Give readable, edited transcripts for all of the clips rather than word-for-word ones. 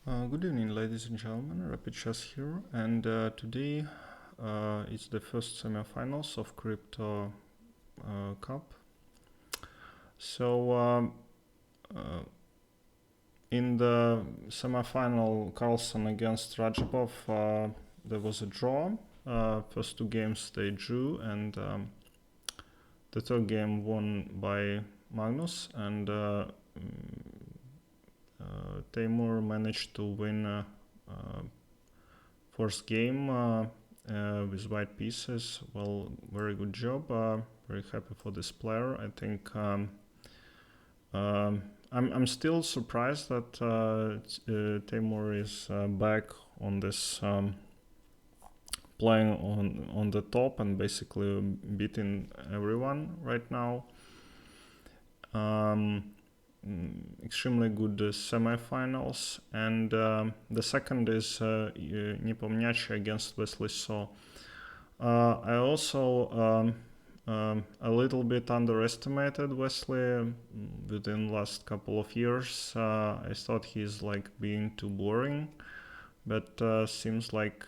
Good evening, ladies and gentlemen. Rapid Chess here, and today it's the first semifinals of Crypto Cup. So in the semifinal, Carlsen against Rajapov, there was a draw. First two games they drew, and the third game won by Magnus, and Timur managed to win first game with white pieces. Well, very good job. Very happy for this player. I think I'm still surprised that Timur is back on this playing on the top and basically beating everyone right now. Extremely good semifinals, and the second is Nepomniachtchi against Wesley So. I also a little bit underestimated Wesley within last couple of years. I thought he's like being too boring, but seems like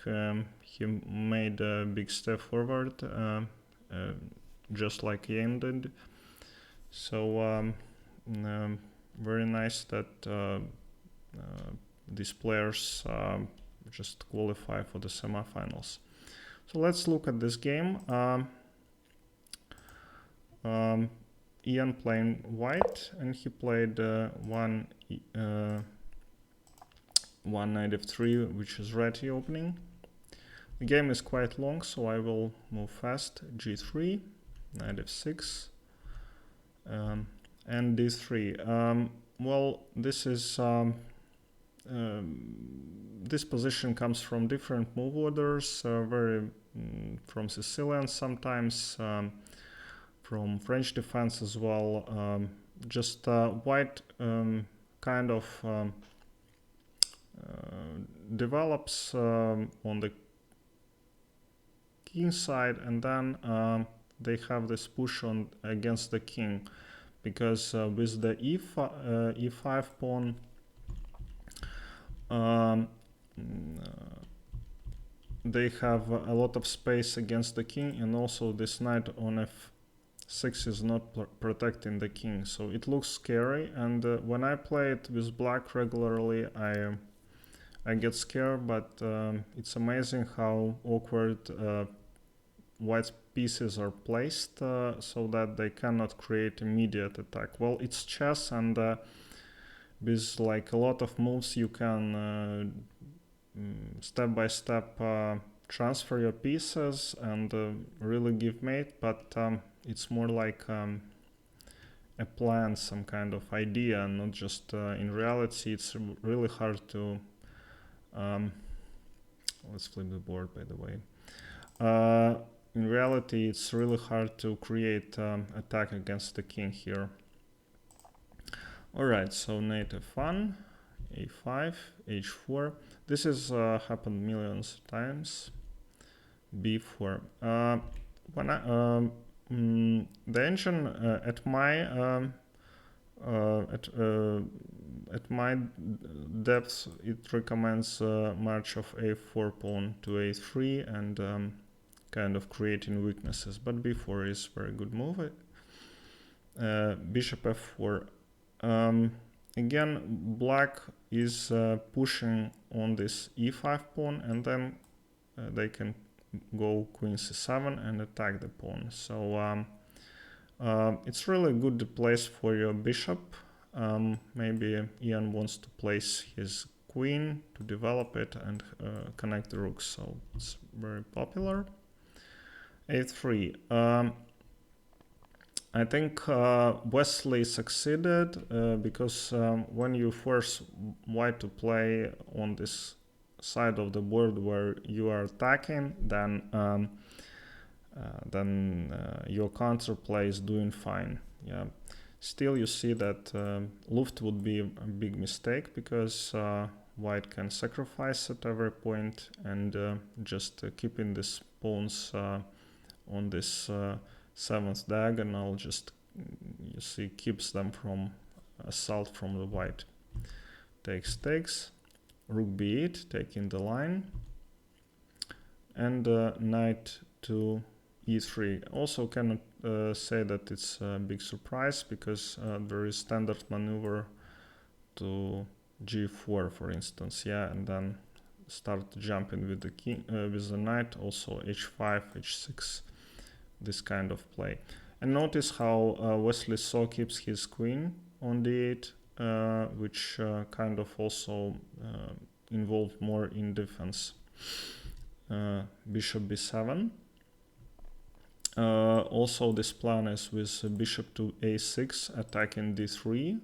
he made a big step forward, just like Yen did. So very nice that these players just qualify for the semifinals. So let's look at this game. Ian playing white, and he played one knight f3, which is ready opening. The game is quite long, so I will move fast. G3, knight f6, and d3. Well, this is this position comes from different move orders, very from Sicilian sometimes, from French defense as well. Just white kind of develops on the king side, and then they have this push on against the king, because with the e5 pawn, they have a lot of space against the king, and also this knight on f6 is not protecting the king, so it looks scary. And when I play it with black regularly, I get scared, but it's amazing how awkward white pieces are placed so that they cannot create immediate attack. Well, it's chess, and with like a lot of moves you can step by step transfer your pieces and really give mate, but it's more like a plan, some kind of idea, not just in reality. It's really hard to let's flip the board, by the way. In reality, it's really hard to create attack against the king here. Alright, so knight f1, a5, h4. This has happened millions of times. b4. When the engine at my depth, it recommends march of a4 pawn to a3 and kind of creating weaknesses, but b4 is very good move. Bishop f4. Again, black is pushing on this e5 pawn, and then they can go queen c7 and attack the pawn. So it's really a good place for your bishop. Maybe Ian wants to place his queen to develop it and connect the rooks, so it's very popular. a3. I think Wesley succeeded because when you force white to play on this side of the board where you are attacking, then your counterplay is doing fine. Yeah. Still, you see that Luft would be a big mistake, because white can sacrifice at every point, and just keeping these pawns on this 7th diagonal just, you see, keeps them from assault from the white. Takes. rook b8, taking the line, and knight to e3. Also cannot say that it's a big surprise, because there is standard maneuver to g4, for instance, yeah, and then start jumping with the king, with the knight, also h5, h6, this kind of play. And notice how Wesley So keeps his queen on d8, which kind of also involved more in defense. Bishop b7. Also this plan is with bishop to a6, attacking d3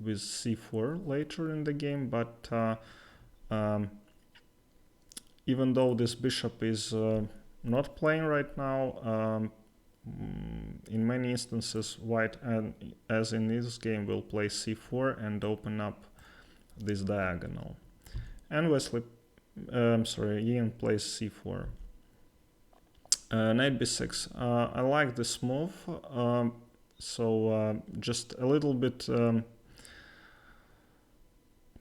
with c4 later in the game, but even though this bishop is not playing right now, in many instances white, as in this game, will play c4 and open up this diagonal. And Ian plays c4. Knight b6. I like this move, so just a little bit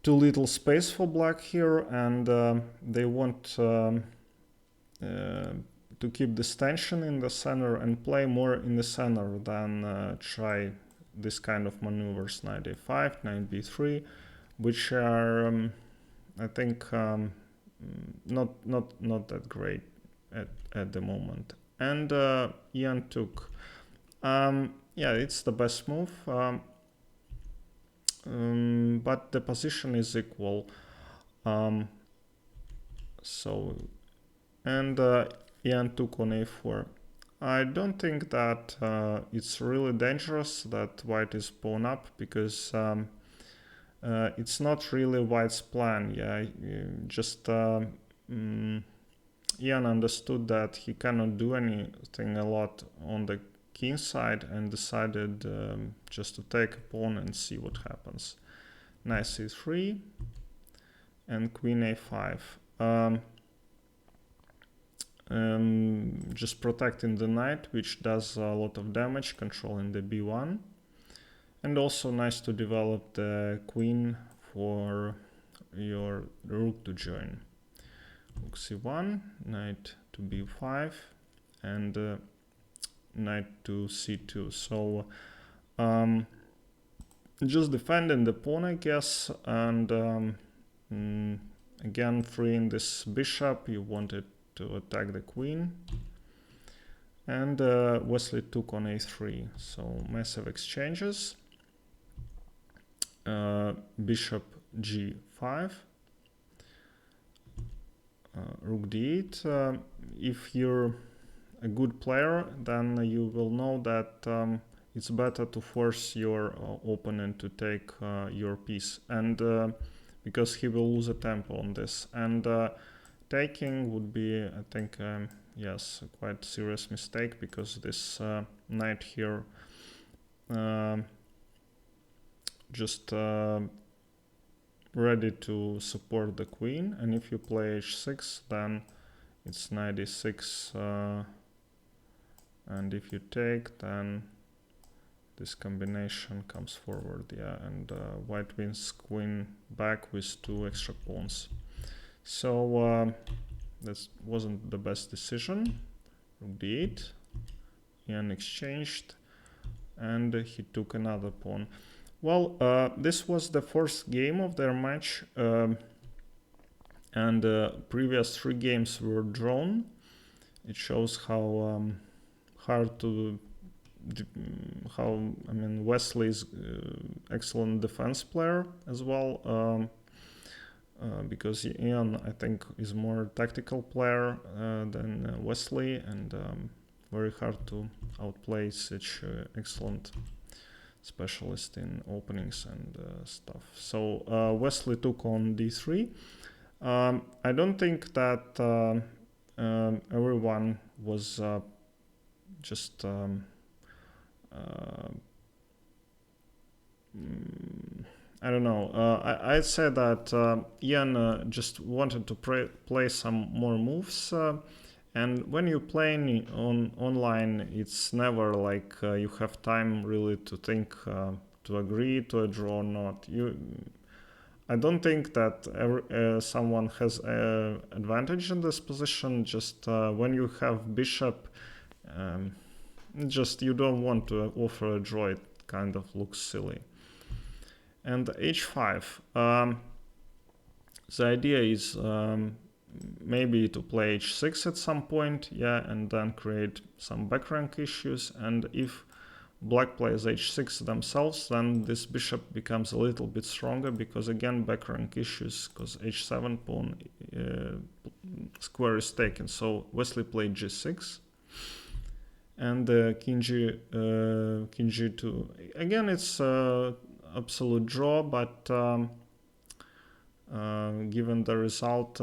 too little space for black here, and they want to keep this tension in the center and play more in the center than try this kind of maneuvers, knight a5, knight b3, which are I think not that great at the moment. And Ian took. Yeah, it's the best move, but the position is equal. And Ian took on a4. I don't think that it's really dangerous that white is pawn up, because it's not really white's plan. Yeah, just Ian understood that he cannot do anything a lot on the king side, and decided just to take a pawn and see what happens. Knight c3 and queen a5. Just protecting the knight, which does a lot of damage, controlling the b1. And also nice to develop the queen for your rook to join. Rook c1, knight to b5, and knight to c2. So just defending the pawn, I guess, and again freeing this bishop. You wanted to attack the queen, and Wesley took on a3. So massive exchanges. Bishop g5, rook d8. If you're a good player, then you will know that it's better to force your opponent to take your piece, and because he will lose a tempo on this, and taking would be, I think, yes, a quite serious mistake, because this knight here just ready to support the queen, and if you play h6, then it's knight e6, and if you take, then this combination comes forward, yeah, and white wins queen back with 2 extra pawns. So that wasn't the best decision. Rook d8, Ian exchanged, and he took another pawn. Well, this was the first game of their match, and previous 3 games were drawn. It shows how hard to, I mean, Wesley is excellent defense player as well, because Ian, I think, is more tactical player than Wesley, and very hard to outplay such excellent specialist in openings and stuff. So Wesley took on d3. I don't think that everyone was just I don't know. I'd say that Ian just wanted to play some more moves, and when you're playing online, it's never like you have time really to think to agree to a draw or not. I don't think that someone has advantage in this position. Just when you have bishop, just you don't want to offer a draw. It kind of looks silly. And h5. The idea is maybe to play h6 at some point, yeah, and then create some back rank issues. And if black plays h6 themselves, then this bishop becomes a little bit stronger, because again back rank issues, because h7 pawn square is taken. So Wesley played g6 and king g2. Again, it's absolute draw, but given the result,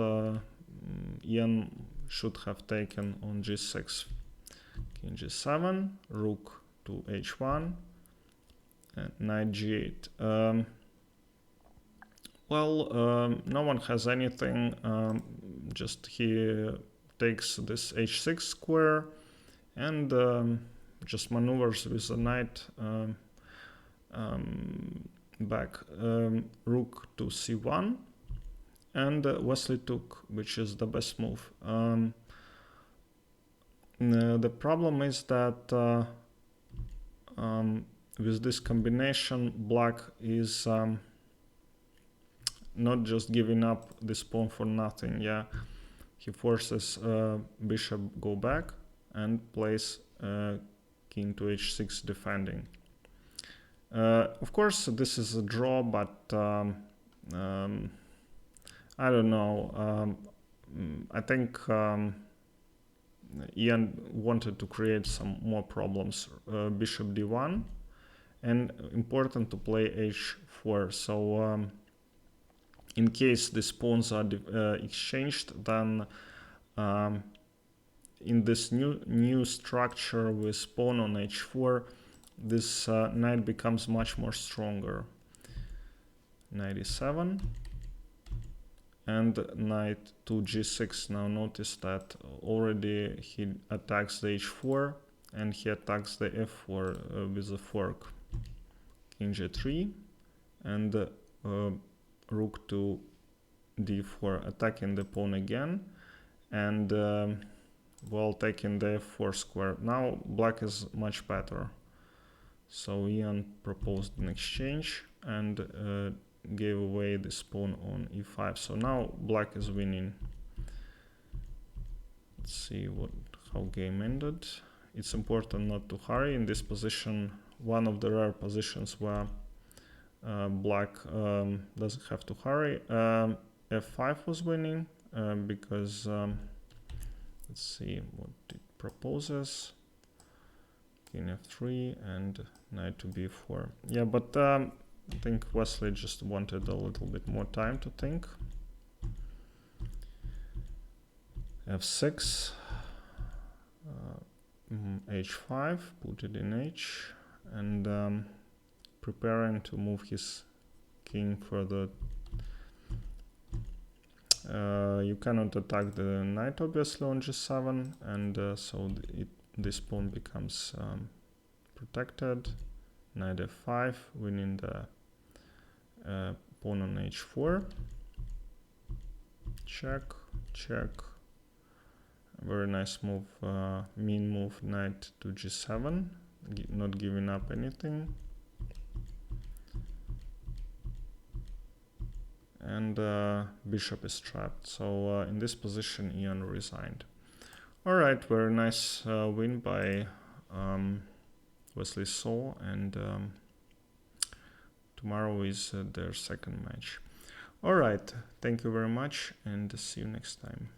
Ian should have taken on g6. King g7, rook to h1, and knight g8. No one has anything. Just he takes this h6 square and just maneuvers with the knight back. Rook to c1, and Wesley took, which is the best move. The problem is that with this combination, black is not just giving up this pawn for nothing. Yeah, he forces bishop go back and plays king to h6 defending. Of course, this is a draw, but I don't know. I think Ian wanted to create some more problems. Bishop d1, and important to play h4. So in case these pawns are exchanged, then in this new structure with pawn on h4, this knight becomes much more stronger. Knight e7 and knight to g6. Now notice that already he attacks the h4 and he attacks the f4 with a fork. King g3 and rook to d4, attacking the pawn again, and while taking the f4 square. Now black is much better. So Ian proposed an exchange and gave away this pawn on e5. So now black is winning. Let's see how game ended. It's important not to hurry in this position. One of the rare positions where black doesn't have to hurry. f5 was winning because let's see what it proposes. King f3 and knight to b4. Yeah, but I think Wesley just wanted a little bit more time to think. f6, h5, put it in h, and preparing to move his king further. You cannot attack the knight obviously on g7, and so this pawn becomes protected. Knight f5, winning the pawn on h4. Check, check. Very nice move, mean move, knight to g7, not giving up anything. And bishop is trapped. So in this position, Ian resigned. All right, very nice win by Wesley So, and tomorrow is their second match. All right, thank you very much, and see you next time.